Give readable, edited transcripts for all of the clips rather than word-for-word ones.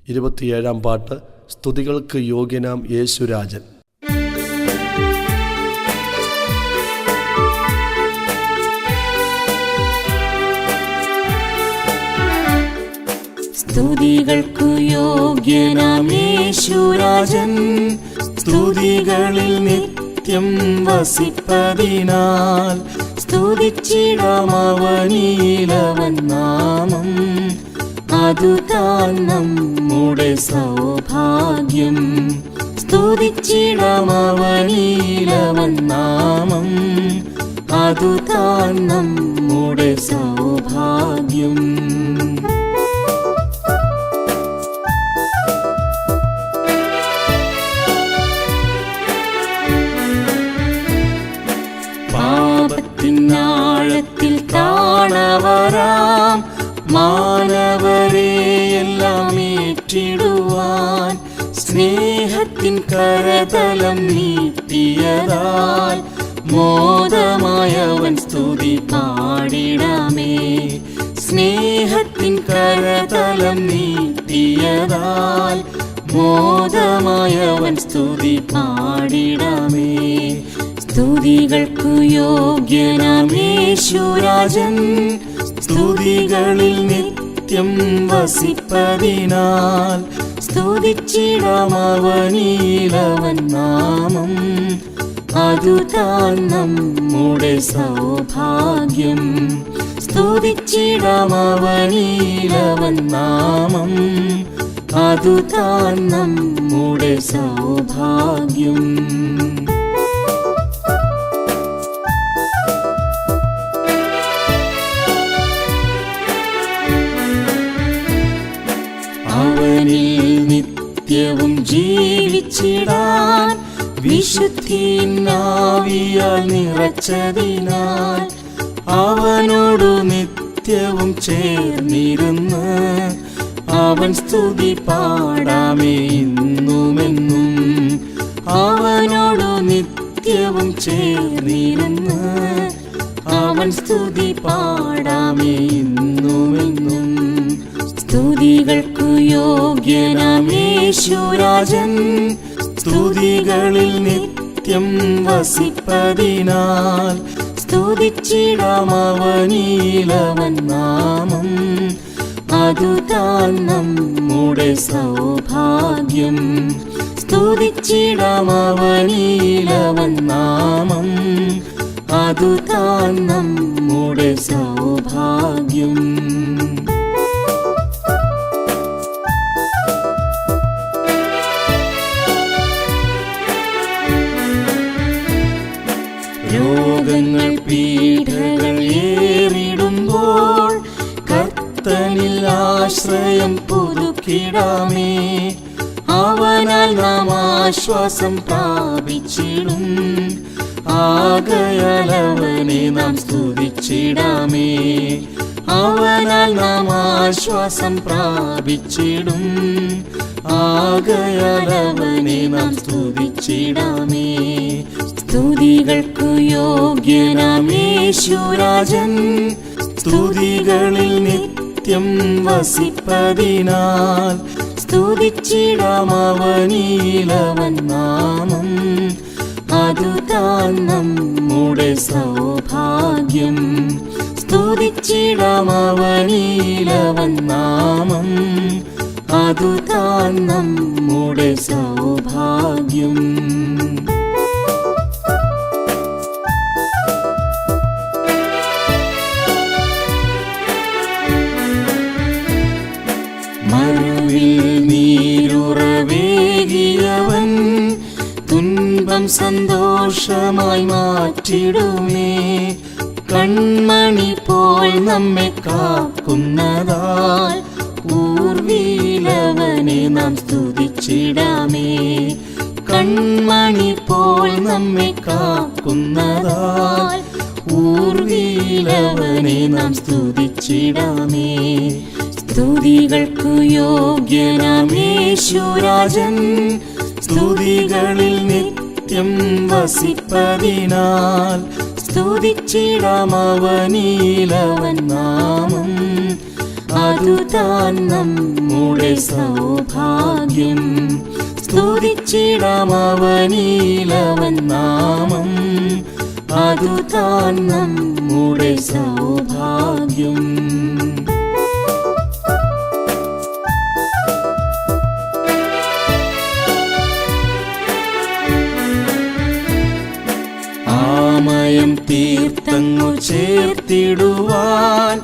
27 പാട്ട്. സ്തുതികൾക്ക് യോഗ്യനാം യേശുരാജൻ. സ്തുതികൾക്കു യോഗ്യനാം യേശുരാജൻ, സ്തുതികളിൽ നിത്യം വസിപ്പതിനാൽ സ്തുതിച്ചിടാം അവനിലവൻ നാമം. അതുതാൻ നമ്മുടെ സൗഭാഗ്യം. സ്തുതിച്ചിടാം അവനിലവൻ നാമം. അതുതാൻ നമ്മുടെ സൗഭാഗ്യം. പാപത്തിനാഴത്തിൽ താണവരാം മാനവരെയെല്ലാം ഏറ്റിടുവാൻ സ്നേഹത്തിൻ കരതലം നീട്ടിയതാൽ മോദമായവൻ സ്തുതി പാടിടാമേ. സ്നേഹത്തിൻ കരതലം നീട്ടിയതാൽ മോദമായവൻ സ്തുതി പാടിടാമേ. സ്തുതികൾക്കു യോഗ്യനാം യേശുരാജൻ, സ്തുതികളിൽ നിത്യം വസിപ്പതിനാൽ സ്തുതിച്ചിടാം അവനിലവൻ നാമം. അതുതാൻ നമ്മുടെ സൗഭാഗ്യം. സ്തുതിച്ചിടാം അവനിലവൻ നാമം. അതുതാൻ നമ്മുടെ സൗഭാഗ്യം. അവനിൽ നിത്യവും ജീവിച്ചിടാൻ വിശുദ്ധിയാൽ നിറച്ചതിനാൽ അവനോടു നിത്യവും ചേർന്നിരുന്ന് അവൻ സ്തുതി പാടാമേ എന്നുമെന്നും. അവനോടു നിത്യവും ചേർന്നിരുന്ന് അവൻ സ്തുതി പാടാമേ എന്നുമെന്നും. സ്തുതികൾക്കു യോഗ്യനാം യേശുരാജൻ, സ്തുതികളിൽ നിത്യം വസിപ്പതിനാൽ സ്തുതിച്ചിടാം അവനിലവൻ നാമം. അതുതാൻ നമ്മുടെ സൗഭാഗ്യം. സ്തുതിച്ചിടാം അവനിലവൻ നാമം. അതുതാൻ നമ്മുടെ സൗഭാഗ്യം. രോഗങ്ങൾ പീഡകൾ ഏറിടുമ്പോൾ കർത്തനിൽ ആശ്രയം പുതുക്കിടാമേ. അവനാൽ നാം ആശ്വാസം പ്രാപിച്ചിടും. ആകയാൽ അവനെ നാം സ്തുതിച്ചിടാമേ. അവനാൽ നാം ആശ്വാസം പ്രാപിച്ചിടും. ആകയാൽ അവനെ നാം സ്തുതിച്ചിടാമേ. സ്തുതികൾക്കു യോഗ്യനാം യേശുരാജൻ, സ്തുതികളിൽ നിത്യം വസിപ്പതിനാൽ സ്തുതിച്ചിടാം അവനിലവൻ നാമം. അതുതാൻ നമ്മുടെ സൗഭാഗ്യം. സ്തുതിച്ചിടാം അവനിലവൻ നാമം. അതുതാൻ നമ്മുടെ സൗഭാഗ്യം. മരുവിൽ നീരുറവേകിയവൻ തുன்பം സന്തോഷമായി മാറ്റിടുമേ. കൺമണി പോൽ നമ്മെ കാക്കുന്നതാൽ ഊർവിലവനെ നാം സ്തുതിച്ചിടാമേ. കൺമണി പോൽ നമ്മെ കാക്കുന്നതാൽ ഊർവിലവനെ നാം സ്തുതിച്ചിടാമേ. സ്തുതികൾക്കു യോഗ്യനാം യേശുരാജൻ, സ്തുതികളിൽ നിത്യം വസിപ്പതിനാൽ സ്തുതിച്ചിടാം അവനിലവൻ നാമം. അതുതാൻ നമ്മുടെ സൗഭാഗ്യം. സ്തുതിച്ചിടാം അവനിലവൻ നാമം, അതുതാൻ നമ്മുടെ സൗഭാഗ്യം. ആമയം തീർത്തങ്ങു ചേർത്തിടുവാൻ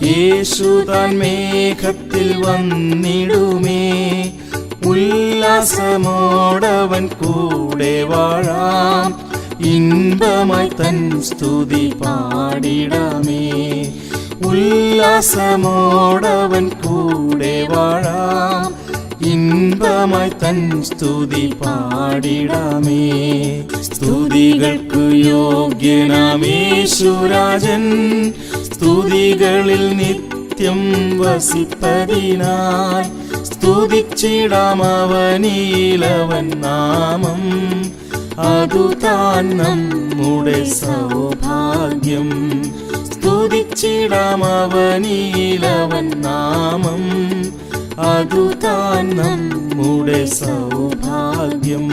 യേശുതാൻ മേഘത്തിൽ വന്നിടുമേ. ഉല്ലാസമോടവൻ കൂടെ വാഴാം, ഇൻപമായി തൻ സ്തുതി പാടിടാമേ. ഉല്ലാസമോടവൻ കൂടെ വാഴാം, ഇൻപമായി തൻ സ്തുതി പാടിടാമേ. സ്തുതികൾക്കു യോഗ്യനാം യേശുരാജൻ, സ്തുതികളിൽ നിത്യം വസിപ്പതിനായി. സ്തുതിച്ചിടാം അവനിലവൻ നാമം, അതുതാൻ നമ്മുടെ സൗഭാഗ്യം. സ്തുതിച്ചിടാം അവനിലവൻ നാമം, അതുതാൻ നമ്മുടെ സൗഭാഗ്യം.